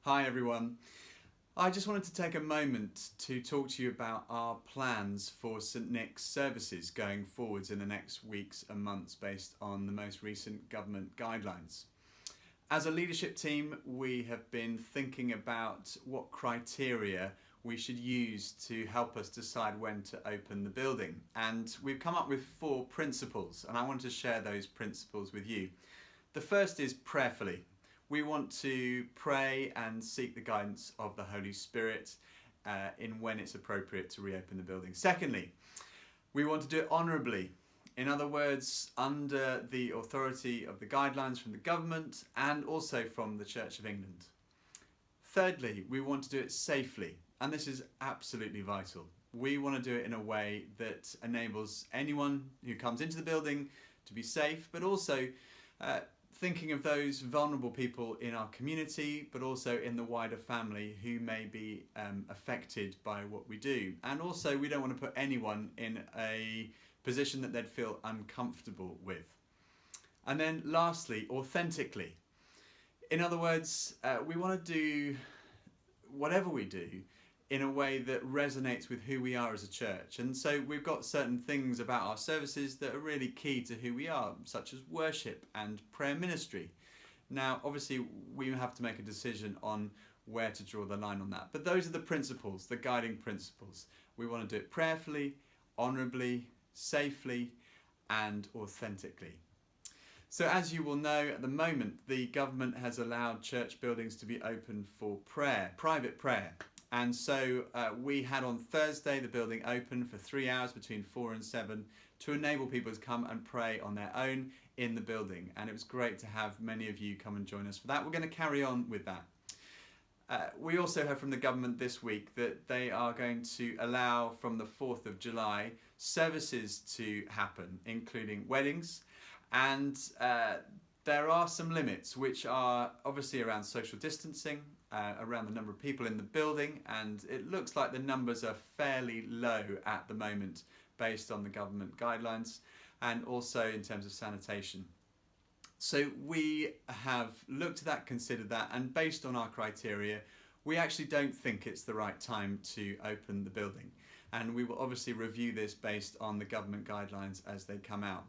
Hi everyone. I just wanted to take a moment to talk to you about our plans for St Nick's services going forwards in the next weeks and months based on the most recent government guidelines. As a leadership team, we have been thinking about what criteria we should use to help us decide when to open the building. And we've come up with 4 principles, and I want to share those principles with you. The first is prayerfully. We want to pray and seek the guidance of the Holy Spirit in when it's appropriate to reopen the building. Secondly, we want to do it honourably. In other words, under the authority of the guidelines from the government and also from the Church of England. Thirdly, we want to do it safely, and this is absolutely vital. We want to do it in a way that enables anyone who comes into the building to be safe, but also thinking of those vulnerable people in our community, but also in the wider family who may be affected by what we do. And also, we don't want to put anyone in a position that they'd feel uncomfortable with. And then lastly, authentically. In other words, we want to do whatever we do in a way that resonates with who we are as a church. And so we've got certain things about our services that are really key to who we are, such as worship and prayer ministry. Now, obviously, we have to make a decision on where to draw the line on that. But those are the principles, the guiding principles. We want to do it prayerfully, honourably, safely, and authentically. So as you will know, at the moment, the government has allowed church buildings to be open for prayer, private prayer. And so we had on Thursday the building open for 3 hours between 4 and 7 to enable people to come and pray on their own in the building. And it was great to have many of you come and join us for that. We're going to carry on with that. We also heard from the government this week that they are going to allow from the 4th of July services to happen, including weddings. And there are some limits which are obviously around social distancing, around the number of people in the building, and it looks like the numbers are fairly low at the moment based on the government guidelines and also in terms of sanitation. So we have looked at that, considered that, and based on our criteria, we actually don't think it's the right time to open the building. And we will obviously review this based on the government guidelines as they come out.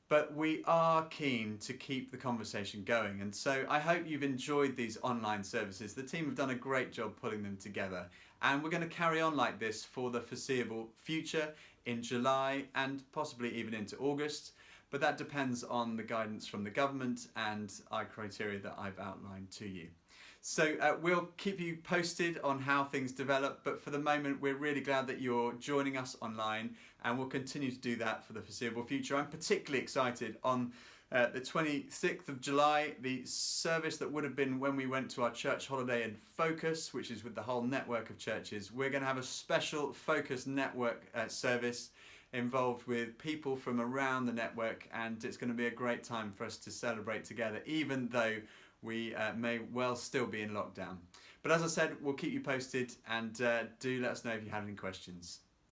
But we are keen to keep the conversation going, and so I hope you've enjoyed these online services. The team have done a great job putting them together, and we're going to carry on like this for the foreseeable future in July and possibly even into August, but that depends on the guidance from the government and our criteria that I've outlined to you. So we'll keep you posted on how things develop, but for the moment we're really glad that you're joining us online, and we'll continue to do that for the foreseeable future. I'm particularly excited on the 26th of July, the service that would have been when we went to our church holiday in Focus, which is with the whole network of churches. We're going to have a special Focus network service involved with people from around the network, and it's going to be a great time for us to celebrate together, even though we may well still be in lockdown. But as I said, we'll keep you posted, and do let us know if you have any questions.